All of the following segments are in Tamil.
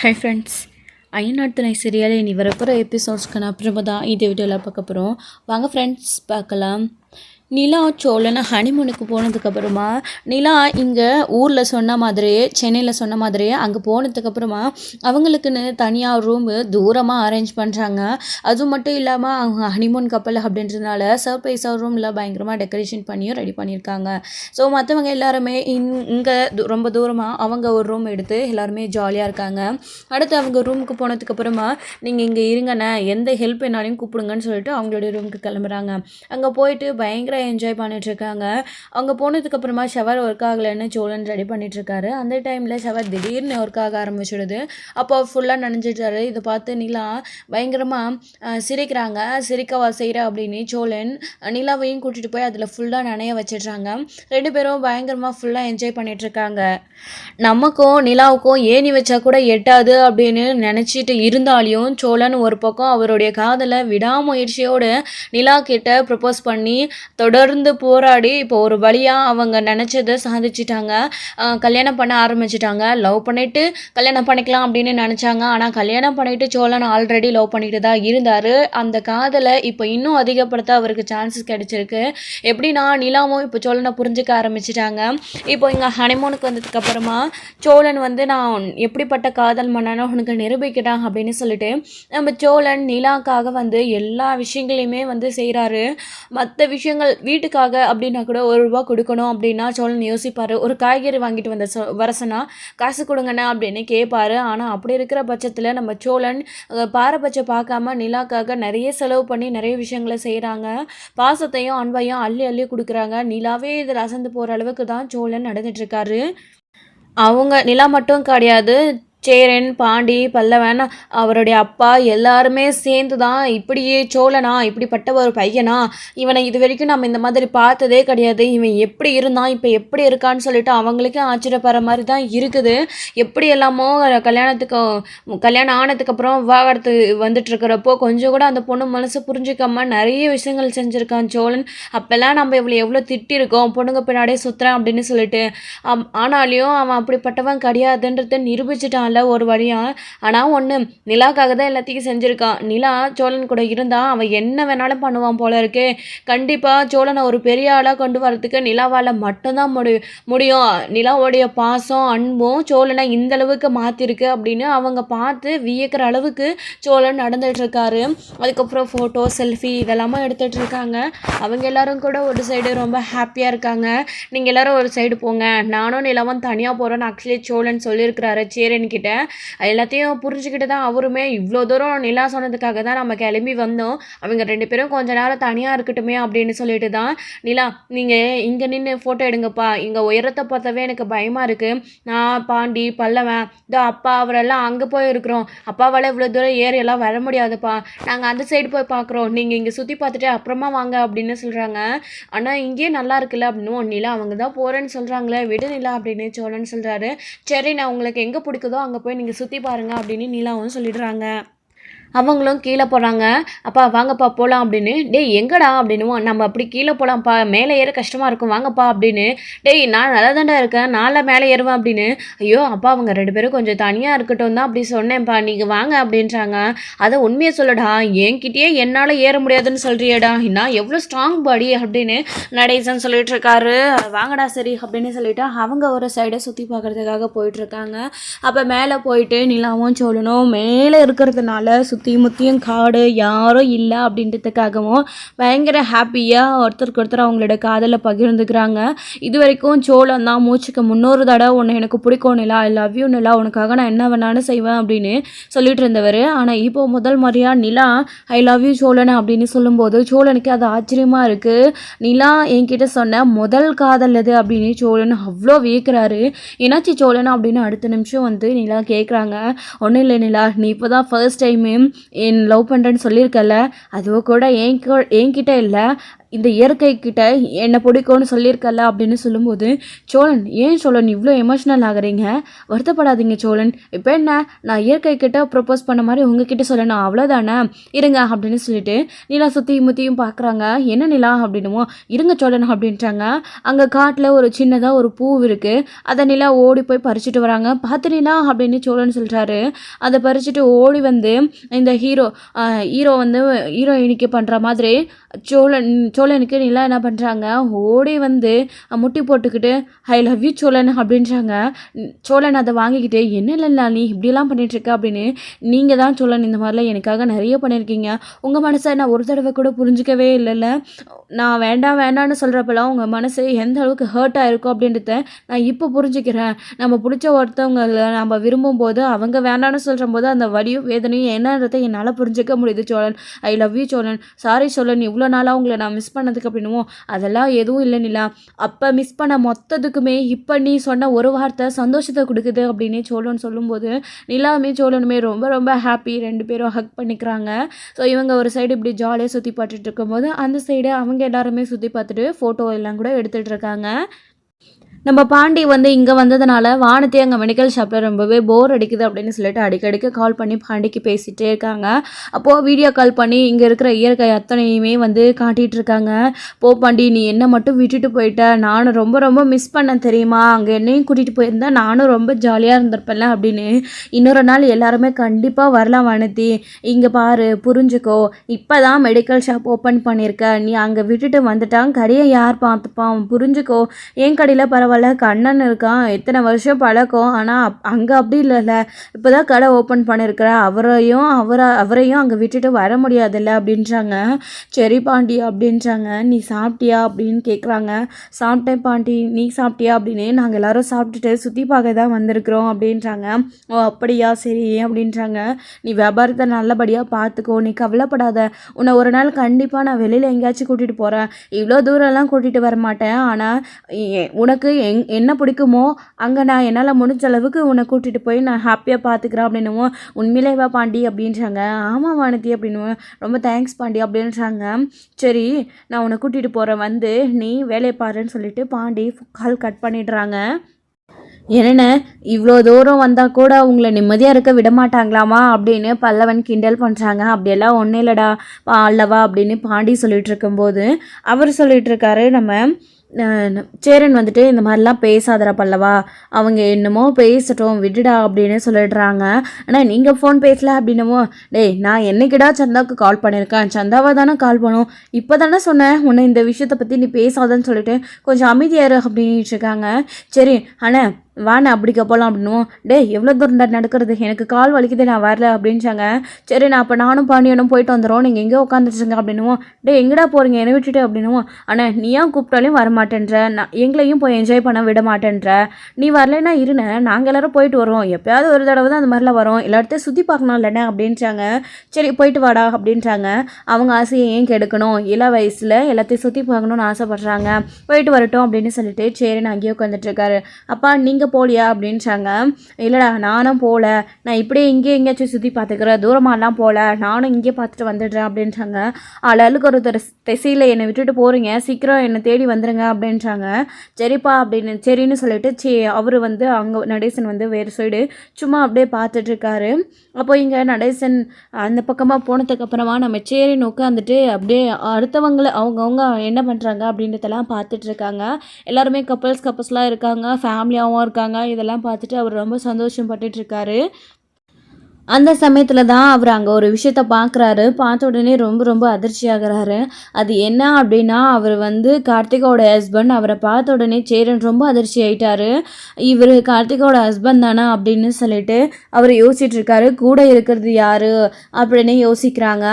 ஹை ஃப்ரெண்ட்ஸ், ஐநாட்டு சீரியல் இனி வரப்போகிற எபிசோட்ஸ்க்கான அப்புறமா தான் இந்த வீடியோவில் பார்க்க போகிறோம். வாங்க ஃப்ரெண்ட்ஸ் பார்க்கலாம். நிலா சோழன் ஹனிமூனுக்கு போனதுக்கப்புறமா நிலா இங்கே ஊரில் சொன்ன மாதிரியே சென்னையில் சொன்ன மாதிரியே அங்கே போனதுக்கப்புறமா அவங்களுக்குன்னு தனியாக ரூமு தூரமாக அரேஞ்ச் பண்ணுறாங்க. அதுவும் மட்டும் இல்லாமல் அவங்க ஹனிமூன் கப்பல் அப்படின்றதுனால சர்ப்ரைஸாக ரூமில் பயங்கரமாக டெக்கரேஷன் பண்ணியும் ரெடி பண்ணியிருக்காங்க. ஸோ மற்றவங்க எல்லாருமே இங்கே ரொம்ப தூரமாக அவங்க ஒரு ரூம் எடுத்து எல்லாருமே ஜாலியாக இருக்காங்க. அடுத்து அவங்க ரூமுக்கு போனதுக்கப்புறமா நீங்கள் இங்கே இருங்கண்ணே, எந்த ஹெல்ப் என்னாலையும் கூப்பிடுங்கன்னு சொல்லிட்டு அவங்களுடைய ரூமுக்கு கிளம்புறாங்க. அங்கே போயிட்டு பயங்கர என்ஜாய் பண்ணிகிட்ருக்காங்க. அவங்க போனதுக்கப்புறமா ஷவர் ஒர்க் ஆகலைன்னு சோழன் ரெடி பண்ணிகிட்ருக்காரு. அந்த டைமில் ஷவர் திடீர்னு ஒர்க் ஆக ஆரம்பிச்சிடுது. அப்போ ஃபுல்லாக நனைஞ்சிட்டாரு. இதை பார்த்து நிலா பயங்கரமாக சிரிக்கிறாங்க. சிரிக்கவா செய்கிற அப்படின்னு சோழன் நிலாவையும் கூட்டிகிட்டு போய் அதில் ஃபுல்லாக நனைய வச்சிடுறாங்க. ரெண்டு பேரும் பயங்கரமாக ஃபுல்லாக என்ஜாய் பண்ணிகிட்ருக்காங்க. நமக்கும் நிலாவுக்கும் ஏணி வச்சா கூட எட்டாது அப்படின்னு நினச்சிட்டு இருந்தாலையும் சோழன் ஒரு பக்கம் அவருடைய காதலை விடாமுயற்சியோடு நிலா கிட்ட ப்ரப்போஸ் பண்ணி தொடர்ந்து போராடி இப்போ ஒரு வழியாக அவங்க நினச்சதை சாதிச்சிட்டாங்க. கல்யாணம் பண்ண ஆரம்பிச்சிட்டாங்க. லவ் பண்ணிவிட்டு கல்யாணம் பண்ணிக்கலாம் அப்படின்னு நினச்சாங்க. ஆனால் கல்யாணம் பண்ணிவிட்டு சோழன் ஆல்ரெடி லவ் பண்ணிட்டு தான் இருந்தார். அந்த காதலை இப்போ இன்னும் அதிகப்படுத்த அவருக்கு சான்சஸ் கிடைச்சிருக்கு. எப்படின்னா நிலாவும் இப்போ சோழனை புரிஞ்சுக்க ஆரம்பிச்சிட்டாங்க. இப்போ இங்கே ஹனிமூனுக்கு வந்ததுக்கப்புறமா சோழன் நான் எப்படிப்பட்ட காதல் மன்னனோ உனக்கு நிரூபிக்கிட்டான் அப்படின்னு சொல்லிட்டு நம்ம சோழன் நிலாக்காக எல்லா விஷயங்களையுமே செய்கிறாரு. மற்ற விஷயங்கள் வீட்டுக்காக அப்படின்னா கூட ₹1 கொடுக்கணும் அப்படின்னா சோழன் யோசிப்பார். ஒரு காய்கறி வாங்கிட்டு வரசனா காசு கொடுங்கண்ணா அப்படின்னு கேட்பாரு. ஆனால் அப்படி இருக்கிற பட்சத்தில் நம்ம சோழன் பாரபட்சம் பார்க்காம நிலாக்காக நிறைய செலவு பண்ணி நிறைய விஷயங்களை செய்கிறாங்க. பாசத்தையும் அன்பையும் அள்ளி அள்ளி கொடுக்குறாங்க. நிலாவே இதில் அசந்து போகிற அளவுக்கு தான் சோழன் நடந்துட்டுருக்காரு. அவங்க நிலா மட்டும் கிடையாது, சேரன், பாண்டி, பல்லவன், அவருடைய அப்பா எல்லாருமே சேர்ந்து தான் இப்படியே சோழனா இப்படிப்பட்ட ஒரு பையனா, இவனை இது வரைக்கும் நம்ம இந்த மாதிரி பார்த்ததே கிடையாது, இவன் எப்படி இருந்தான் இப்போ எப்படி இருக்கான்னு சொல்லிட்டு அவங்களுக்கே ஆச்சரியப்படுற மாதிரி தான் இருக்குது. எப்படி எல்லாமோ கல்யாணம் ஆனதுக்கப்புறம் விவாகரத்து வந்துட்டுருக்கிறப்போ கொஞ்சம் கூட அந்த பொண்ணு மனசு புரிஞ்சிக்காம நிறைய விஷயங்கள் செஞ்சுருக்கான் சோழன். அப்போல்லாம் நம்ம இவ்வளோ எவ்வளோ திட்டிருக்கோம், பொண்ணுங்க பின்னாடியே சுற்றுறான் அப்படின்னு சொல்லிட்டு. ஆனாலையும் அவன் அப்படிப்பட்டவன் கிடையாதுன்றதை நிரூபிச்சுட்டான் ஒரு வழியா. ஆனால் ஒன்று, நிலாக்காக தான் எல்லாத்தையும் செஞ்சுருக்கான். நிலா சோழன் கூட இருந்தால் அவன் என்ன வேணாலும் பண்ணுவான் போல இருக்கு. கண்டிப்பாக சோழனை ஒரு பெரிய ஆளாக கொண்டு வரதுக்கு நிலாவால் மட்டும்தான் முடியும். நிலாவோடைய பாசம் அன்பும் சோழனை இந்த அளவுக்கு மாற்றிருக்கு அப்படின்னு அவங்க பார்த்து வியக்கிற அளவுக்கு சோழன் நடந்துட்டு இருக்காரு. அதுக்கப்புறம் ஃபோட்டோ, செல்ஃபி இதெல்லாமே எடுத்துகிட்டு இருக்காங்க. அவங்க எல்லாரும் கூட ஒரு சைடு ரொம்ப ஹாப்பியாக இருக்காங்க. நீங்கள் எல்லாரும் ஒரு சைடு போங்க, நானும் நிலாவும் தனியாக போகிறேன்னு ஆக்சுவலி சோழன் சொல்லியிருக்கிறாரு சேரன் கிட்ட. எல்லாத்தையும் புரிஞ்சுக்கிட்டு தான் அவருமே இவ்வளோ தூரம் நிலா சொன்னதுக்காக தான் நம்ம கிளம்பி வந்தோம். அவங்க 2 பேரும் கொஞ்ச நேரம் தனியாக இருக்கட்டுமே அப்படின்னு சொல்லிட்டு தான் நிலா, நீங்கள் இங்கே நின்று ஃபோட்டோ எடுங்கப்பா, இங்கே உயரத்தை பார்த்தாவே எனக்கு பயமாக இருக்குது. நான், பாண்டி, பல்லவன், இதோ அப்பா அவரெல்லாம் அங்கே போய் இருக்கிறோம். அப்பாவால் இவ்வளோ தூரம் ஏறியெல்லாம் வர முடியாதுப்பா, நாங்கள் அந்த சைடு போய் பார்க்குறோம், நீங்கள் இங்கே சுற்றி பார்த்துட்டு அப்புறமா வாங்க அப்படின்னு சொல்கிறாங்க. ஆனால் இங்கேயே நல்லா இருக்குல்ல அப்படின்னு. நிலா அவங்க தான் போகிறேன்னு சொல்கிறாங்களே, விடு நிலா அப்படின்னு சோழன் சொல்கிறாரு. சரி, நான் உங்களுக்கு எங்கே பிடிக்குதோ அங்கே போய் நீங்கள் சுற்றி பாருங்கள் அப்படின்னு நிலாவும் சொல்லிடுறாங்க. அவங்களும் கீழே போகிறாங்க. அப்பா வாங்கப்பா போகலாம் அப்படின்னு. டேய் எங்கடா அப்படின்னுவோம். நம்ம அப்படி கீழே போகலாம்ப்பா, மேலே ஏற கஷ்டமாக இருக்கும், வாங்கப்பா அப்படின்னு. டேய் நான் நல்லா தாண்டா இருக்கேன், நான்லாம் மேலே ஏறுவேன் அப்படின்னு. ஐயோ அப்பா அவங்க 2 பேரும் கொஞ்சம் தனியாக இருக்கட்டும் தான் அப்படி சொன்னேன்ப்பா, நீங்கள் வாங்க அப்படின்றாங்க. அதை உண்மையை சொல்லடா, என்கிட்டயே என்னால் ஏற முடியாதுன்னு சொல்கிறியடா, நான் எவ்வளோ ஸ்ட்ராங் பாடி அப்படின்னு நடேசன் சொல்லிட்டு இருக்காரு. வாங்கடா சரி அப்படின்னு சொல்லிட்டு அவங்க ஒரு சைடை சுற்றி பார்க்குறதுக்காக போயிட்டுருக்காங்க. அப்போ மேலே போயிட்டு நிலாவும் சோழனும் மேலே இருக்கிறதுனால சுற்றி முற்றியும் காடு, யாரும் இல்லை அப்படின்றதுக்காகவும் பயங்கர ஹாப்பியாக ஒருத்தருக்கு ஒருத்தர் அவங்களோட காதலை பகிர்ந்துக்கிறாங்க. இது வரைக்கும் சோழன் தான் மூச்சுக்கு 300 தடவை உன்னை எனக்கு பிடிக்கும் நிலா, ஐ லவ் யூ நிலா, உனக்காக நான் என்ன வேணாலும் செய்வேன் அப்படின்னு சொல்லிட்டு இருந்தவர். ஆனால் இப்போ முதல் முறையாக நிலா ஐ லவ் யூ சோழன் அப்படின்னு சொல்லும்போது சோழனுக்கு அது ஆச்சரியமாக இருக்குது. நிலா என்கிட்ட சொன்ன முதல் காதல் எது அப்படின்னு சோழன் அவ்வளோ வியக்கிறாரு. என்னாச்சு சோழன் அப்படின்னு அடுத்த நிமிஷம் நிலா கேட்குறாங்க. ஒன்றும் இல்லை நிலா, நீ இப்போ தான் ஃபர்ஸ்ட் டைமு என் லவ் பண்ணுறேன்னு சொல்லியிருக்கல, அதுவும் கூட என்கிட்ட இல்லை, இந்த இயற்கை கிட்ட என்னை பிடிக்கும்னு சொல்லியிருக்கல அப்படின்னு சொல்லும்போது, சோழன் ஏன் சோழன் இவ்வளோ எமோஷ்னல் ஆகுறீங்க? வருத்தப்படாதீங்க சோழன். இப்போ என்ன, நான் இயற்கை கிட்ட ப்ரப்போஸ் பண்ண மாதிரி உங்ககிட்ட சொல்லணும் அவ்வளோதானே, இருங்க அப்படின்னு சொல்லிட்டு நிலா சுற்றியும் முற்றியும் பார்க்குறாங்க. என்ன நிலா அப்படின்னுமோ, இருங்க சோழன் அப்படின்ட்டாங்க. அங்கே காட்டில் ஒரு சின்னதாக ஒரு பூ இருக்குது, அதை நிலா ஓடி போய் பறிச்சுட்டு வராங்க. பார்த்து நிலா அப்படின்னு சோழன் சொல்கிறாரு. அதை பறிச்சுட்டு ஓடி வந்து இந்த ஹீரோ வந்து ஹீரோயினிக்கு பண்ணுற மாதிரி சோழனுக்கு நிலா என்ன பண்ணுறாங்க, ஓடி வந்து முட்டி போட்டுக்கிட்டு ஐ லவ் யூ சோழன் அப்படின்றாங்க. சோழன் அதை வாங்கிக்கிட்டு என்ன இல்லைல்ல நீ இப்படிலாம் பண்ணிகிட்ருக்க அப்படின்னு, நீங்கள் தான் சோழன் இந்த மாதிரிலாம் எனக்காக நிறைய பண்ணியிருக்கீங்க, உங்கள் மனசை நான் ஒரு தடவை கூட புரிஞ்சிக்கவே இல்லைல்ல, நான் வேண்டாம் வேண்டான்னு சொல்கிறப்பெல்லாம் உங்கள் மனசு எந்த அளவுக்கு ஹர்ட் ஆகிருக்கும் அப்படின்றத நான் இப்போ புரிஞ்சுக்கிறேன். நம்ம பிடிச்ச ஒருத்தவங்களை நம்ம விரும்பும்போது அவங்க வேண்டான்னு சொல்கிற போது அந்த வலியும் வேதனையும் என்னன்றதை என்னால் புரிஞ்சிக்க முடியுது Cholan. I love you Cholan, sorry Cholan, இவ்வளோ நாளாக உங்களை நான் மிஸ் பண்ணதுக்கு அப்படின்னுமோ, அதெல்லாம் எதுவும் இல்லை நிலா, அப்போ மிஸ் பண்ண மொத்தத்துக்குமே இப்போ நீ சொன்ன ஒரு வார்த்தை சந்தோஷத்தை கொடுக்குது அப்படின்னு சோழன் சொல்லும்போது நிலாவுமே சோழனுமே ரொம்ப ரொம்ப ஹாப்பி. 2 பேரும் ஹக் பண்ணிக்கிறாங்க. ஸோ இவங்க ஒரு சைடு இப்படி ஜாலியாக சுற்றி பார்த்துட்டு இருக்கும்போது அந்த சைடு அவங்க எல்லாருமே சுற்றி பார்த்துட்டு ஃபோட்டோ எல்லாம் கூட எடுத்துகிட்டு இருக்காங்க. நம்ம பாண்டி வந்து இங்கே வந்ததுனால வானதி அங்கே மெடிக்கல் ஷாப்பில் ரொம்பவே போர் அடிக்குது அப்படின்னு சொல்லிட்டு அடிக்கடிக்கு கால் பண்ணி பாண்டிக்கு பேசிகிட்டே இருக்காங்க. அப்போது வீடியோ கால் பண்ணி இங்கே இருக்கிற இயற்கை அத்தனையுமே வந்து காட்டிகிட்டு இருக்காங்க. போ பாண்டி, நீ என்னை மட்டும் விட்டுட்டு போயிட்ட, நானும் ரொம்ப ரொம்ப மிஸ் பண்ணேன் தெரியுமா, அங்கே என்னையும் கூட்டிகிட்டு போயிருந்தேன் நானும் ரொம்ப ஜாலியாக இருந்திருப்பேன்ல அப்படின்னு. இன்னொரு நாள் எல்லாருமே கண்டிப்பாக வரலாம் வானதி, இங்கே பாரு புரிஞ்சுக்கோ, இப்போ தான் மெடிக்கல் ஷாப் ஓப்பன் பண்ணியிருக்க, நீ அங்கே விட்டுட்டு வந்துட்டான், கடையை யார் பார்த்துப்பான், புரிஞ்சுக்கோ, என் கடையில் பரவாயில்ல கண்ணன் இருக்கான், எத்தனை வருஷம் பழக்கம், ஆனால் அங்கே அப்படி இல்லைல்ல, இப்போ தான் கடை ஓப்பன் பண்ணியிருக்கிற, அவரையும் அங்கே விட்டுட்டு வர முடியாதுல்ல அப்படின்றாங்க. சரி பாண்டி அப்படின்றாங்க. நீ சாப்பிட்டியா அப்படின்னு கேட்குறாங்க. சாப்பிட்டேன் பாண்டி, நீ சாப்பிட்டியா அப்படின்னு, நாங்கள் எல்லோரும் சாப்பிட்டுட்டு சுற்றி பார்க்க தான் வந்திருக்கிறோம் அப்படின்றாங்க. ஓ அப்படியா, சரி அப்படின்றாங்க. நீ வியாபாரத்தை நல்லபடியாக பார்த்துக்கோ, நீ கவலைப்படாத, உன்னை ஒரு நாள் கண்டிப்பாக நான் வெளியில் எங்கேயாச்சும் கூட்டிகிட்டு போகிறேன், இவ்வளோ தூரம்லாம் கூட்டிகிட்டு வர மாட்டேன், ஆனால் உனக்கு என்ன பிடிக்குமோ அங்கே நான் என்னால் முடிஞ்ச அளவுக்கு உன்னை கூட்டிகிட்டு போய் நான் ஹாப்பியாக பார்த்துக்கிறேன் அப்படின்னுமோ. உண்மையிலேவா பாண்டி அப்படின்றாங்க. ஆமாம் வானதி அப்படின்னு, ரொம்ப தேங்க்ஸ் பாண்டி அப்படின்றாங்க. சரி நான் உன்னை கூட்டிகிட்டு போகிறேன், வந்து நீ வேலையை பாருன்னு சொல்லிட்டு பாண்டி கால் கட் பண்ணிடுறாங்க. என்னென்ன இவ்வளோ தூரம் வந்தால் கூட உங்களை நிம்மதியாக இருக்க விட மாட்டாங்களாமா அப்படின்னு பல்லவன் கிண்டல் பண்ணுறாங்க. அப்படியெல்லாம் ஒன்றும் இல்லைடா அல்லவா அப்படின்னு பாண்டி சொல்லிகிட்டு இருக்கும்போது அவர் சொல்லிகிட்டு இருக்காரு, நம்ம சேரன் வந்துட்டு இந்த மாதிரிலாம் பேசாதடா பல்லவா, அவங்க என்னமோ பேசட்டும் விடுடா அப்படின்னு சொல்லிடுறாங்க. ஆனால் நீங்கள் ஃபோன் பேசல அப்படின்னமோ, டேய் நான் என்னைக்கிடா சந்தாவுக்கு கால் பண்ணியிருக்கேன், சந்தாவை தானே கால் பண்ணும், இப்போ தானே சொன்னேன் உன்னை இந்த விஷயத்தை பற்றி நீ பேசாதன்னு சொல்லிட்டு கொஞ்சம் அமைதியாரு அப்படின்ட்டு இருக்காங்க. சரி ஆனால் வாண்ணே அப்படிக்க போகலாம் அப்படின்னும். டே எவ்வளோ தூரம் நடக்கிறது, எனக்கு கால் வலிக்குது நான் வரல அப்படின்றாங்க. சரி நான் அப்போ நானும் பாண்டியனும் போயிட்டு வந்துடுறோம், நீங்கள் எங்கே உட்காந்துருச்சுங்க அப்படின்னுவோம். டே எங்கடா போகிறீங்க என்னை விட்டுட்டு அப்படின்னுவோம். ஆனால் நீ ஏன் கூப்பிட்டாலையும் வரமாட்டேன்ற, நான் எங்களையும் போய் என்ஜாய் பண்ண விட மாட்டேன்ற, நீ வரலைன்னா இருண்ணே நாங்கள் எல்லோரும் போயிட்டு வரோம், எப்போயாவது ஒரு தடவை தான் அந்த மாதிரிலாம் வரோம், எல்லாத்தையும் சுற்றி பார்க்கணும் இல்லைண்ணே அப்படின்றாங்க. சரி போயிட்டு வாடா அப்படின்றாங்க. அவங்க ஆசையை ஏன் கெடுக்கணும், இள வயசில் எல்லாத்தையும் சுற்றி பார்க்கணுன்னு ஆசைப்பட்றாங்க, போயிட்டு வரட்டும் அப்படின்னு சொல்லிட்டு சரி நான் அங்கேயே உட்காந்துட்ருக்காரு. அப்பா நீங்கள் போலியா அப்படின்றாங்க. இல்லைடா நானும் போகல, நான் இப்படியே இங்கே எங்கேயாச்சும் சுற்றி பார்த்துக்கிறேன், தூரமாகலாம் போகல, நானும் இங்கே பார்த்துட்டு வந்துடுறேன் அப்படின்றாங்க. ஆளுக்கு ஒரு திசையில் என்னை விட்டுட்டு போகிறீங்க, சீக்கிரம் என்னை தேடி வந்துடுங்க அப்படின்றாங்க. சரிப்பா அப்படின்னு சரின்னு சொல்லிட்டு அவர் வந்து அங்கே நடேசன் வந்து வேறு சைடு சும்மா அப்படியே பார்த்துட்ருக்காரு. அப்போ இங்கே நடேசன் அந்த பக்கமாக போனதுக்கப்புறமா நம்ம சேரி உட்காந்துட்டு அப்படியே அடுத்தவங்களை அவங்கவுங்க என்ன பண்ணுறாங்க அப்படின்றதெல்லாம் பார்த்துட்ருக்காங்க. எல்லாருமே கப்பல்ஸ்லாம் இருக்காங்க, ஃபேமிலியாகவும் இருக்காங்க. இதெல்லாம் பார்த்துட்டு அவர் ரொம்ப சந்தோஷப்பட்டுட்ருக்காரு. அந்த சமயத்தில் தான் அவர் அங்கே ஒரு விஷயத்த பார்க்குறாரு. பார்த்த உடனே ரொம்ப ரொம்ப அதிர்ச்சி ஆகிறாரு. அது என்ன அப்படின்னா, அவர் வந்து கார்த்திகோட ஹஸ்பண்ட். அவரை பார்த்த உடனே சேரன் ரொம்ப அதிர்ச்சி ஆகிட்டாரு. இவர் கார்த்திகோட ஹஸ்பண்ட் தானே அப்படின்னு சொல்லிட்டு அவர் யோசிச்சுட்ருக்காரு. கூட இருக்கிறது யார் அப்படின்னு யோசிக்கிறாங்க.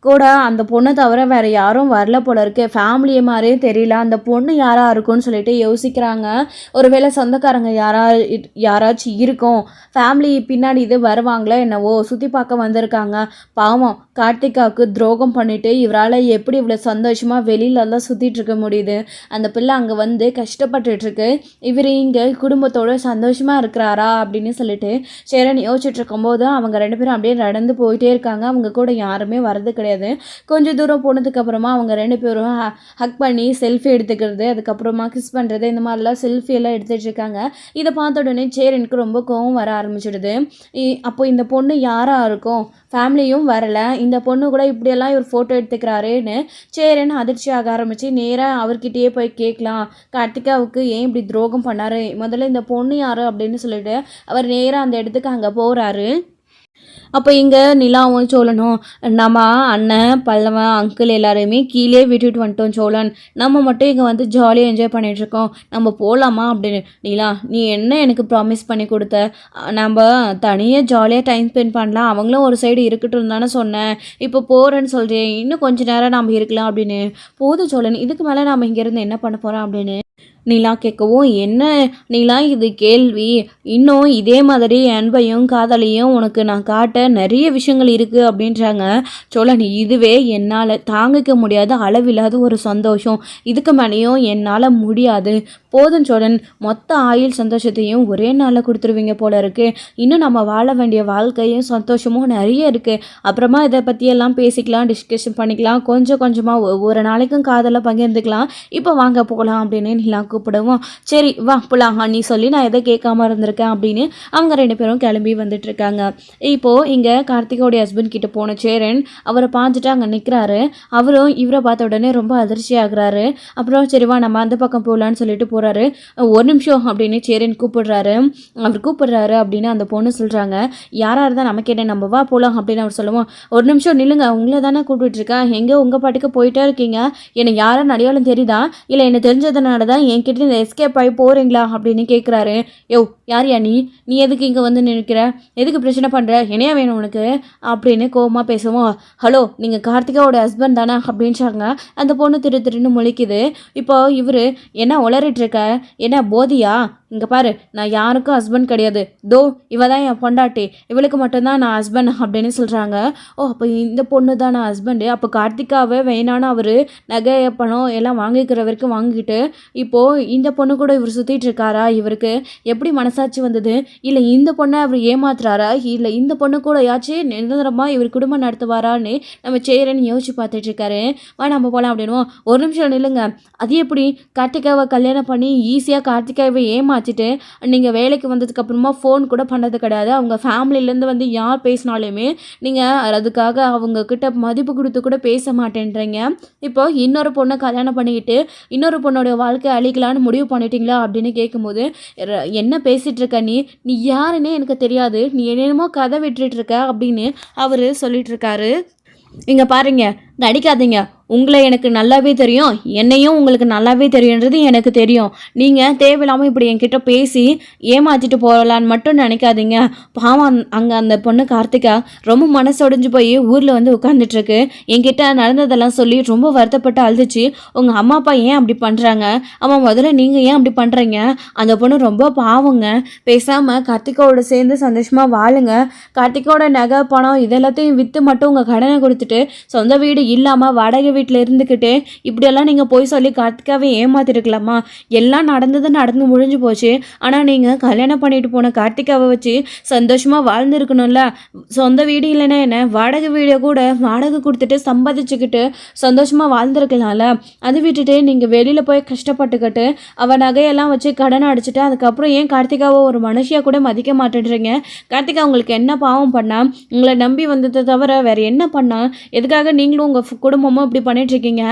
கூட அந்த பொண்ணை தவிர வேறு யாரும் வரல போல இருக்கு, ஃபேமிலியை மாதிரியே தெரியல, அந்த பொண்ணு யாராக இருக்கும்னு சொல்லிட்டு யோசிக்கிறாங்க. ஒருவேளை சொந்தக்காரங்க யாராச்சும் இருக்கும், ஃபேமிலி பின்னாடி இது வருவாங்களே என்னவோ, சுற்றி பார்க்க வந்திருக்காங்க, பாவம் கார்த்திகாவுக்கு துரோகம் பண்ணிவிட்டு இவரால் எப்படி இவ்வளோ சந்தோஷமாக வெளியிலலாம் சுற்றிட்டு இருக்க முடியுது, அந்த பிள்ளை அங்கே வந்து கஷ்டப்பட்டுருக்கு, இவர் இங்கே குடும்பத்தோடு சந்தோஷமாக இருக்கிறாரா அப்படின்னு சொல்லிட்டு சேரன் யோசிச்சுட்டு இருக்கும்போது அவங்க 2 பேரும் அப்படியே நடந்து போயிட்டே இருக்காங்க. அவங்க கூட யாருமே வரது கிடையாது. கிடையாது. கொஞ்சம் தூரம் போனதுக்கப்புறமா அவங்க 2 பேரும் ஹக் பண்ணி செல்ஃபி எடுத்துக்கிறது, அதுக்கப்புறமா கிஸ் பண்ணுறது, இந்த மாதிரிலாம் செல்ஃபி எல்லாம் எடுத்துகிட்டு இருக்காங்க. இதை பார்த்த உடனே சேரனுக்கு ரொம்ப கோவம் வர ஆரம்பிச்சிடுது. அப்போ இந்த பொண்ணு யாராக இருக்கும், ஃபேமிலியும் வரலை, இந்த பொண்ணு கூட இப்படியெல்லாம் இவர் ஃபோட்டோ எடுத்துக்கிறாருன்னு சேரன் அதிர்ச்சி ஆக ஆரம்பித்து நேராக அவர்கிட்டயே போய் கேட்கலாம், கார்த்திகாவுக்கு ஏன் இப்படி துரோகம் பண்ணார், முதல்ல இந்த பொண்ணு யார் அப்படின்னு சொல்லிட்டு அவர் நேராக அந்த இடத்துக்கு அங்கே போகிறாரு. அப்போ இங்கே நிலாவும் சோழனும், நம்ம அண்ணன் பல்லவன் அங்கிள் எல்லாரையுமே கீழே விட்டுட்டு வந்துட்டோம் சோழன், நம்ம மட்டும் இங்கே வந்து ஜாலியாக என்ஜாய் பண்ணிகிட்ருக்கோம், நம்ம போகலாமா அப்படின்னு. நிலா, நீ என்ன எனக்கு ப்ராமிஸ் பண்ணி கொடுத்த, நம்ம தனியாக ஜாலியாக டைம் ஸ்பெண்ட் பண்ணலாம், அவங்களும் ஒரு சைடு இருக்கட்டும் தானே சொன்னேன், இப்போ போகிறேன்னு சொல்கிறேன், இன்னும் கொஞ்சம் நேரம் நம்ம இருக்கலாம் அப்படின்னு. போதும் சோழன், இதுக்கு மேலே நம்ம இங்கேருந்து என்ன பண்ண போகிறோம் அப்படின்னு நிலா கேட்கவும், என்ன நிலா இது கேள்வி, இன்னும் இதே மாதிரி அன்பையும் காதலையும் உனக்கு நான் காட்ட நிறைய விஷயங்கள் இருக்குது அப்படின்றாங்க. சோழன், இதுவே என்னால் தாங்கிக்க முடியாத அளவில்லாத ஒரு சந்தோஷம், இதுக்கு மேலேயும் என்னால் முடியாது, போதும் சோழன், மொத்த ஆயுள் சந்தோஷத்தையும் ஒரே நாளில் கொடுத்துருவீங்க போல இருக்குது, இன்னும் நம்ம வாழ வேண்டிய வாழ்க்கையும் சந்தோஷமும் நிறைய இருக்குது, அப்புறமா இதை பற்றியெல்லாம் பேசிக்கலாம், டிஸ்கஷன் பண்ணிக்கலாம், கொஞ்சம் கொஞ்சமாக ஒவ்வொரு நாளைக்கும் காதலை பகிர்ந்துக்கலாம், இப்போ வாங்க போகலாம் அப்படின்னு நிலா கூப்பிடுவோம். சரி வா போலாம் நீ சொல்லி நான் எதை கேட்காம இருந்திருக்கேன் அப்படின்னு அவங்க 2 பேரும் கிளம்பி வந்துட்டு இருக்காங்க. இப்போது இங்கே கார்த்திகோடைய ஹஸ்பண்ட் கிட்ட போன சேரன் அவரை பார்த்துட்டு அங்கே நிற்கிறாரு. அவரும் இவரை பார்த்த உடனே ரொம்ப அதிர்ச்சி ஆகுறாரு. அப்புறம் சரிவா நம்ம அந்த பக்கம் போகலான்னு சொல்லிட்டு போகிறாரு. ஒரு நிமிஷம் அப்படின்னு சேரன் கூப்பிடுறாரு. அவர் கூப்பிடுறாரு அப்படின்னு அந்த பொண்ணு சொல்கிறாங்க. யாராக இருந்தால் நமக்கு என்ன, நம்ம வா போகலாம் அப்படின்னு அவர் சொல்லுவோம். ஒரு நிமிஷம் நில்லுங்க, உங்களை தானே கூப்பிட்டு இருக்கேன், எங்கே உங்கள் பாட்டுக்கு போயிட்டே இருக்கீங்க, என்னை யாரும் அடையாளம் தெரியுதா, இல்லை என்ன தெரிஞ்சதுனால தான் என்கிட்ட இந்த எஸ்கேப் ஆகி போகிறீங்களா அப்படின்னு கேட்குறாரு. யோ யார் நீ நீ எதுக்கு இங்கே வந்து நிற்கிற, எதுக்கு பிரச்சனை பண்ணுற, என்னையா வேணும் உனக்கு அப்படின்னு கோவமாக பேசுவோம். ஹலோ நீங்கள் கார்த்திகாவோட ஹஸ்பண்ட் தானே அப்படின்றாங்க. அந்த பொண்ணு திருன்னு முழிக்குது. இப்போ இவர் என்ன உளறிட்டுருக்க, என்ன போதியா, இங்கே பாரு நான் யாருக்கும் ஹஸ்பண்ட் கிடையாது, தோ இவ தான் என் பொண்டாட்டி, இவளுக்கு மட்டும்தான் நான் ஹஸ்பண்ட் அப்படின்னு சொல்கிறாங்க. ஓ அப்போ இந்த பொண்ணு தான் நான் ஹஸ்பண்டு, அப்போ கார்த்திகாவை வேணான்னு அவர் நகை பணம் எல்லாம் வாங்கிக்கிற வரைக்கும் வாங்கிக்கிட்டு இப்போது இந்த பொண்ணு கூட இவர் சுற்றிட்டு இருக்காரா, இவருக்கு எப்படி மனசாட்சி வந்தது, இல்லை இந்த பொண்ணை அவர் ஏமாத்துறாரா, இல்லை இந்த பொண்ணு கூட யாச்சும் நிரந்தரமாக இவர் குடும்பம் நடத்துவாரான்னு நம்ம சேரன் யோசிச்சு பார்த்துட்டு இருக்காரு. வா நம்ம போகலாம் அப்படின்வோம். ஒரு நிமிஷம் நில்லுங்க, அது எப்படி கார்த்திகாவை கல்யாணம் பண்ணி ஈஸியாக கார்த்திகாவை ஏமாற்றிட்டு நீங்கள் வேலைக்கு வந்ததுக்கப்புறமா ஃபோன் கூட பண்ணுறது கிடையாது, அவங்க ஃபேமிலியிலேருந்து வந்து யார் பேசினாலுமே நீங்கள் அதுக்காக அவங்கக்கிட்ட மதிப்பு கொடுத்து கூட பேச மாட்டேன்றீங்க, இப்போ இன்னொரு பொண்ணை கல்யாணம் பண்ணிக்கிட்டு இன்னொரு பொண்ணோட வாழ்க்கை அழிக்கலான்னு முடிவு பண்ணிட்டீங்களா அப்படின்னு கேட்கும்போது, என்ன பேசிகிட்டு இருக்க நீ யாருன்னே எனக்கு தெரியாது, நீ என்னென்னமோ கதை விட்டுட்டு இருக்க அப்படின்னு அவர் சொல்லிட்டு இருக்காரு. இங்கே பாருங்க, நடிக்காதீங்க, உங்களை எனக்கு நல்லாவே தெரியும், என்னையும் உங்களுக்கு நல்லாவே தெரியுன்றது எனக்கு தெரியும், நீங்கள் தேவையில்லாமல் இப்படி என்கிட்ட பேசி ஏமாற்றிட்டு போகலான்னு மட்டும் நினைக்காதீங்க. பாவம் அங்கே அந்த பொண்ணு கார்த்திகா ரொம்ப மனசொடைஞ்சு போய் ஊரில் வந்து உட்காந்துட்ருக்கு, என்கிட்ட நடந்ததெல்லாம் சொல்லி ரொம்ப வருத்தப்பட்டு அழுதுச்சு, உங்கள் அம்மா அப்பா ஏன் அப்படி பண்ணுறாங்க, அம்மா முதல்ல நீங்கள் ஏன் அப்படி பண்ணுறீங்க, அந்த பொண்ணு ரொம்ப பாவங்க, பேசாமல் கார்த்திகாவோட சேர்ந்து சந்தோஷமாக வாழுங்க, கார்த்திகாவோட நகை பணம் இதெல்லாத்தையும் விற்று மட்டும் உங்கள் கடனை கொடுத்துட்டு சொந்த வீடு இல்லாமல் வாடகை வீட்டில் இருந்துக்கிட்டு இப்படியெல்லாம் நீங்கள் போய் சொல்லி கார்த்திகாவை ஏமாத்திருக்கலாமா, எல்லாம் நடந்து முடிஞ்சு போச்சு, ஆனால் நீங்கள் கல்யாணம் பண்ணிட்டு போன கார்த்திகாவை வச்சு சந்தோஷமாக வாழ்ந்துருக்கணும்ல, சொந்த வீடு இல்லைன்னா என்ன, வாடகை வீடை கூட வாடகை கொடுத்துட்டு சம்பாதிச்சுக்கிட்டு சந்தோஷமாக வாழ்ந்துருக்கலாம்ல, அதை விட்டுட்டு நீங்கள் வெளியில் போய் கஷ்டப்பட்டுக்கிட்டு அவள் நகையெல்லாம் வச்சு கடனை அடிச்சுட்டு அதுக்கப்புறம் ஏன் கார்த்திகாவை ஒரு மனுஷியாக கூட மதிக்க மாட்டேன்றீங்க, கார்த்திகா உங்களுக்கு என்ன பாவம் பண்ணால், உங்களை நம்பி வந்ததை தவிர வேறு என்ன பண்ணால், எதுக்காக நீங்களும் உங்கள் குடும்பமும் இப்படி பண்ணிட்டுருக்கீங்க,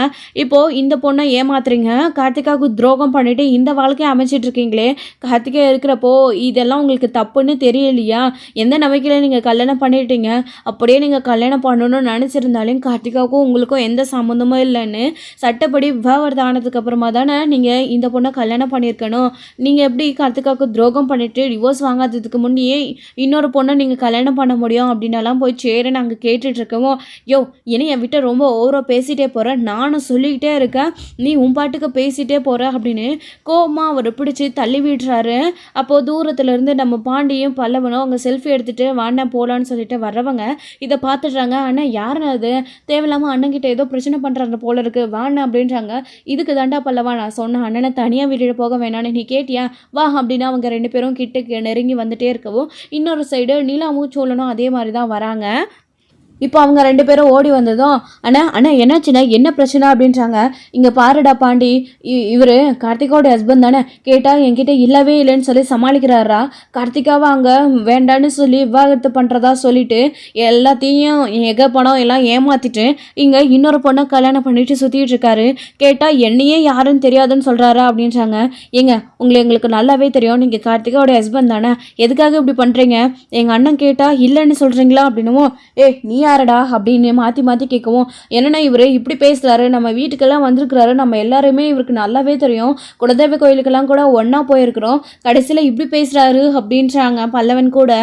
இப்போது இந்த பொண்ணை ஏமாத்துறீங்க, கார்த்திகாவுக்கு துரோகம் பண்ணிவிட்டு இந்த வாழ்க்கையை அமைச்சிட்ருக்கீங்களே, கார்த்திகா இருக்கிறப்போ இதெல்லாம் உங்களுக்கு தப்புன்னு தெரியலையா, எந்த நம்பிக்கையில் நீங்கள் கல்யாணம் பண்ணிட்டீங்க, அப்படியே நீங்கள் கல்யாணம் பண்ணணும்னு நினச்சிருந்தாலும் கார்த்திகாவுக்கும் உங்களுக்கும் எந்த சம்மந்தமும் இல்லைன்னு சட்டப்படி விவாகரத்து ஆனதுக்கப்புறமா தானே நீங்கள் இந்த பொண்ணை கல்யாணம் பண்ணியிருக்கணும், நீங்கள் எப்படி கார்த்திகாவுக்கு துரோகம் பண்ணிவிட்டு டிவோர்ஸ் வாங்காததுக்கு முன்னே இன்னொரு பொண்ணை நீங்கள் கல்யாணம் பண்ண முடியும் அப்படின்னலாம் போய் சேர நாங்கள் கேட்டுட்ருக்கோம். யோ இனி என் விட்ட ரொம்ப ஓவராக பேசிகிட்டே போகிற, நானும் சொல்லிக்கிட்டே இருக்கேன், நீ உன் பாட்டுக்கு பேசிகிட்டே போகிற அப்படின்னு கோவமாக அவர் பிடிச்சி தள்ளி விடுறாரு. அப்போது தூரத்துலேருந்து நம்ம பாண்டியும் பல்லவனும் அவங்க செல்ஃபி எடுத்துகிட்டு வாண்ணா போகலான்னு சொல்லிட்டு வர்றவங்க இதை பார்த்துட்றாங்க. ஆனால் யாருன்னு அது தேவையில்லாமல் அண்ணன்கிட்ட ஏதோ பிரச்சனை பண்ணுறாங்க போல இருக்குது, வாண்ணா அப்படின்றாங்க. இதுக்கு தாண்டா பல்லவா நான் சொன்னேன், அண்ணனை தனியாக வீட்டில் போக வேணான்னு, நீ கேட்டியா வா அப்படின்னு அவங்க 2 பேரும் கிட்ட நெருங்கி வந்துட்டே இருக்கவும் இன்னொரு சைடு நிலாவும் சோழனும் அதே மாதிரி தான் வராங்க. இப்போ அவங்க 2 பேரும் ஓடி வந்ததும், "அண்ணா அண்ணா என்னாச்சுண்ணா? என்ன பிரச்சனை?" அப்படின்றாங்க. "இங்க பாருடா பாண்டி, இவரு கார்த்திகாவோட ஹஸ்பண்ட் தானே." கேட்டா என்கிட்ட இல்லவே இல்லைன்னு சொல்லி சமாளிக்கிறாரா. கார்த்திகாவை அங்கே வேண்டான்னு சொல்லி விவாகரத்து பண்ணுறதா சொல்லிட்டு எல்லாத்தையும் எக பணம் எல்லாம் ஏமாத்திட்டு இங்கே இன்னொரு பொண்ணை கல்யாணம் பண்ணிட்டு சுற்றிட்டு இருக்காரு. கேட்டால் என்னையே யாருன்னு தெரியாதுன்னு சொல்கிறாரா அப்படின்றாங்க. ஏங்க எங்களுக்கு நல்லாவே தெரியும், நீங்கள் கார்த்திகாவோட ஹஸ்பண்ட் தானே, எதுக்காக இப்படி பண்ணுறீங்க? எங்கள் அண்ணன் கேட்டால் இல்லைன்னு சொல்கிறீங்களா அப்படின்னுவோம். நீ யாரடா அப்படின்னு மாற்றி மாற்றி கேட்கவும், என்னென்னா இவர் இப்படி பேசுகிறாரு, நம்ம வீட்டுக்கெல்லாம் வந்திருக்கிறாரு, நம்ம எல்லாருமே இவருக்கு நல்லாவே தெரியும், குலதெய்வ கோயிலுக்கெல்லாம் கூட ஒன்றா போயிருக்கிறோம், கடைசியில் இப்படி பேசுகிறாரு அப்படின்றாங்க. பல்லவன் கூட,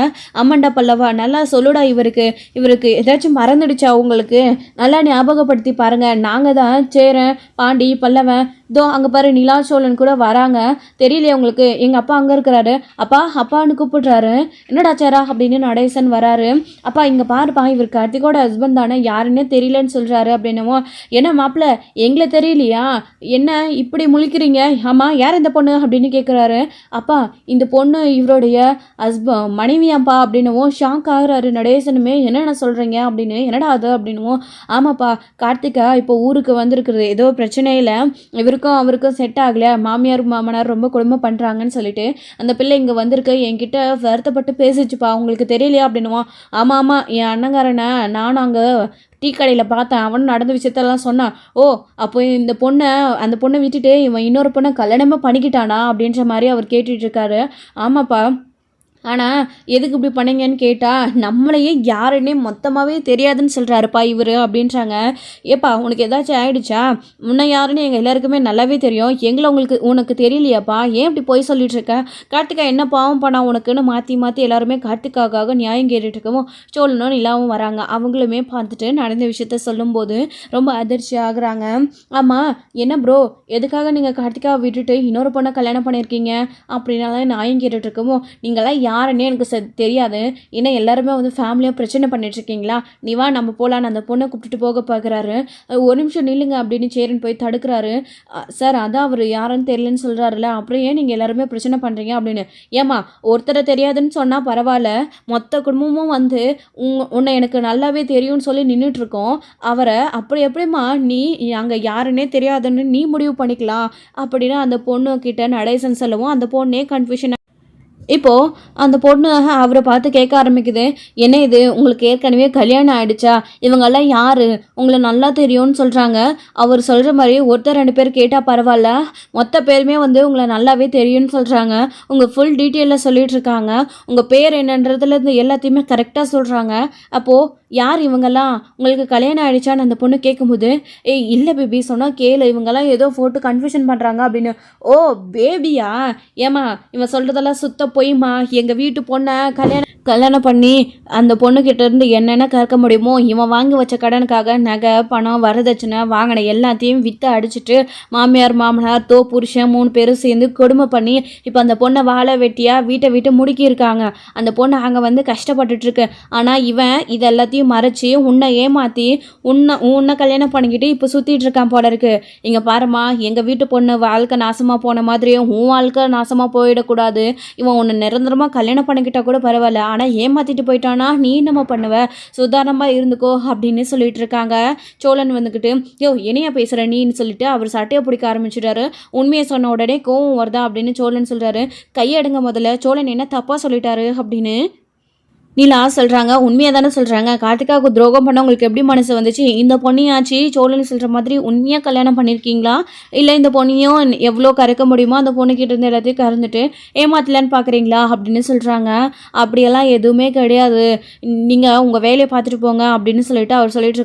அம்மண்டா பல்லவா, நல்லா சொல்லுடா, இவருக்கு ஏதாச்சும் மறந்துடுச்சா உங்களுக்கு? நல்லா ஞாபகப்படுத்தி பாருங்கள், நாங்கள் தான் சேரன் பாண்டி பல்லவன், இதோ அங்கே பாரு நிலா சோழன் கூட வராங்க, தெரியலையே உங்களுக்கு? எங்கள் அப்பா அங்கே இருக்கிறாரு, அப்பான்னு கூப்பிடுறாரு. என்னடா சேரா அப்படின்னு நடேசன் வராரு. அப்பா இங்கே பாருப்பா, இவர் கார்த்திகோட ஹஸ்பண்ட் தானே, யாருன்னே தெரியலன்னு சொல்கிறாரு அப்படின்னமோ. என்ன மாப்பிள்ள எங்களை தெரியலையா? என்ன இப்படி முழிக்கிறீங்க? ஆமாம் யார் இந்த பொண்ணு அப்படின்னு கேட்குறாரு. அப்பா இந்த பொண்ணு இவருடைய மனைவியாப்பா அப்படின்னவும் ஷாக் ஆகுறாரு நடேசனுமே. என்னென்ன சொல்கிறீங்க அப்படின்னு. என்னடா அது அப்படின்னுவோம். ஆமாப்பா கார்த்திகா இப்போ ஊருக்கு வந்திருக்குறது, ஏதோ பிரச்சனையில் இவருக்கும் அவருக்கும் செட் ஆகலை, மாமியார் மாமனார் ரொம்ப கொடுமை பண்ணுறாங்கன்னு சொல்லிட்டு அந்த பிள்ளை இங்கே வந்திருக்கு, என்கிட்ட வருத்தப்பட்டு பேசிச்சுப்பா, உங்களுக்கு தெரியலையா அப்படின்னுவோம். ஆமாம் என் அண்ணங்காரனை நானும் அங்கே டீ கடையில் பார்த்தேன், அவனும் நடந்த விஷயத்தெல்லாம் சொன்னான். ஓ அப்போ அந்த பொண்ணை விட்டுட்டு இவன் இன்னொரு பொண்ணை கல்யாணமே பண்ணிக்கிட்டானா அப்படின்ற மாதிரி அவர் கேட்டுட்ருக்காரு. ஆமாப்பா, ஆனால் எதுக்கு இப்படி பண்ணீங்கன்னு கேட்டால் நம்மளையே யாருன்னே மொத்தமாகவே தெரியாதுன்னு சொல்கிறாருப்பா இவர் அப்படின்றாங்க. ஏப்பா உனக்கு ஏதாச்சும் ஆயிடுச்சா? முன்ன யாருன்னு எங்கள் எல்லாருக்குமே நல்லாவே தெரியும், எங்களை உனக்கு தெரியலையாப்பா, ஏன் இப்படி போய் சொல்லிட்டு இருக்க? கார்த்திகா என்ன பாவம் பண்ணா உனக்குன்னு மாற்றி மாற்றி எல்லாருமே கார்த்திகாவுக்காக நியாயம் கேட்டுட்டு இருக்கவும் சோழனும் நிலாவும் வராங்க. அவங்களுமே பார்த்துட்டு நடந்த விஷயத்த சொல்லும்போது ரொம்ப அதிர்ச்சி ஆகுறாங்க. ஆமாம் என்ன ப்ரோ, எதுக்காக நீங்கள் கார்த்திகாவை விட்டுட்டு இன்னொரு பொண்ணை கல்யாணம் பண்ணியிருக்கீங்க அப்படின்னால நியாயம் கேட்டுட்டு இருக்கவும், நீங்களாம் யாருன்னே எனக்கு தெரியாது, ஏன்னா எல்லாருமே வந்து ஃபேமிலியாக பிரச்சனை பண்ணிட்டுருக்கீங்களா, நீ வா நம்ம போகலான்னு அந்த பொண்ணை கூப்பிட்டுட்டு போக பார்க்குறாரு. ஒரு நிமிஷம் நில்லுங்க அப்படின்னு சேரன் போய் தடுக்கிறாரு. சார் அதான் அவர் யாருன்னு தெரியலன்னு சொல்கிறாருல, அப்புறம் ஏன் நீங்கள் எல்லாருமே பிரச்சனை பண்ணுறீங்க அப்படின்னு. ஏமா ஒருத்தரை தெரியாதுன்னு சொன்னால் பரவாயில்ல, மொத்த குடும்பமும் வந்து உன்னை எனக்கு நல்லாவே தெரியும்னு சொல்லி நின்றுட்டுருக்கோம், அவரை அப்படி எப்படிமா நீ அங்கே யாருன்னே தெரியாதுன்னு நீ முடிவு பண்ணிக்கலாம் அப்படின்னு அந்த பொண்ணு கிட்ட நடேசன் சொல்லவும் அந்த பொண்ணே கன்ஃபியூஷன். இப்போது அந்த பொண்ணு அவரை பார்த்து கேட்க ஆரம்பிக்குது. என்ன இது, உங்களுக்கு ஏற்கனவே கல்யாணம் ஆகிடுச்சா? இவங்கெல்லாம் யார், உங்களை நல்லா தெரியும்னு சொல்கிறாங்க. அவர் சொல்கிற மாதிரி ஒருத்தர் 2 பேர் கேட்டால் பரவாயில்ல, மொத்த பேருமே வந்து உங்களை நல்லாவே தெரியும்னு சொல்கிறாங்க. உங்கள் ஃபுல் டீட்டெயிலில் சொல்லிகிட்ருக்காங்க, உங்கள் பேர் என்னன்றதுலேருந்து எல்லாத்தையுமே கரெக்டாக சொல்கிறாங்க. அப்போது யார் இவங்கெல்லாம், உங்களுக்கு கல்யாணம் ஆகிடுச்சான்னு அந்த பொண்ணு கேட்கும்போது, இல்லை பேபி சொன்னால் கேளு, இவங்கெல்லாம் ஏதோ போட்டு கன்ஃபியூஷன் பண்ணுறாங்க அப்படின்னு. ஓ பேபியா? ஏமா இவன் சொல்கிறதெல்லாம் சுத்த பொய்மா, எங்கள் வீட்டு பொண்ணை கல்யாணம் பண்ணி அந்த பொண்ணுக்கிட்ட இருந்து என்னென்ன கறக்க முடியுமோ இவன் வாங்கி வச்ச கடனுக்காக நகை பணம் வரதட்சணை வாங்கின எல்லாத்தையும் விற்று அடிச்சுட்டு மாமியார் மாமனார் புருஷன் 3 பேரும் சேர்ந்து கொடுமை பண்ணி இப்போ அந்த பொண்ணை வாழை வெட்டியாக வீட்டை விட்டு முடுக்கியிருக்காங்க. அந்த பொண்ணு அங்கே வந்து கஷ்டப்பட்டுட்ருக்கு. ஆனால் இவன் இது எல்லாத்தையும் மறைச்சி உன்னை ஏமாற்றி உன்னை கல்யாணம் பண்ணிக்கிட்டு இப்போ சுற்றிட்டு இருக்கான் போல இருக்கு. இங்கே பாருமா, எங்கள் வீட்டு பொண்ணு வாழ்க்கை நாசமாக போன மாதிரியும் உன் வாழ்க்கை நாசமாக போயிடக்கூடாது, இவன் உன்னை நிரந்தரமாக கல்யாணம் பண்ணிக்கிட்டால் கூட பரவாயில்ல, ஆனால் ஏமாற்றிட்டு போயிட்டானா நீ என்னம்மா பண்ணுவ, சுதாரணமாக இருந்துக்கோ அப்படின்னு சொல்லிட்டு இருக்காங்க. சோழன் வந்துக்கிட்டு என்னையா பேசுகிற நீன்னு சொல்லிட்டு அவர் சட்டையை பிடிக்க ஆரம்பிச்சிட்டாரு. உண்மையை சொன்ன உடனே கோவம் வருதா அப்படின்னு சோழன் சொல்கிறாரு. கையெடுங்க முதல்ல, சோழன் என்ன தப்பாக சொல்லிட்டாரு அப்படின்னு நிலா சொல்கிறாங்க. உண்மையாக தானே சொல்கிறாங்க, கார்த்திகாவுக்கு துரோகம் பண்ண உங்களுக்கு எப்படி மனசு வந்துச்சு? இந்த பொண்ணையாச்சு சோழன் சொல்கிற மாதிரி உண்மையாக கல்யாணம் பண்ணியிருக்கீங்களா, இல்லை இந்த பொண்ணையும் எவ்வளோ கறக்க முடியுமோ அந்த பொண்ணுக்கிட்ட இருந்து எல்லாத்தையும் கறந்துட்டு ஏமாத்தலான்னு பார்க்குறீங்களா அப்படின்னு சொல்கிறாங்க. அப்படியெல்லாம் எதுவுமே கிடையாது, நீங்கள் உங்கள் வேலையை பார்த்துட்டு போங்க அப்படின்னு சொல்லிட்டு அவர் சொல்லிட்டு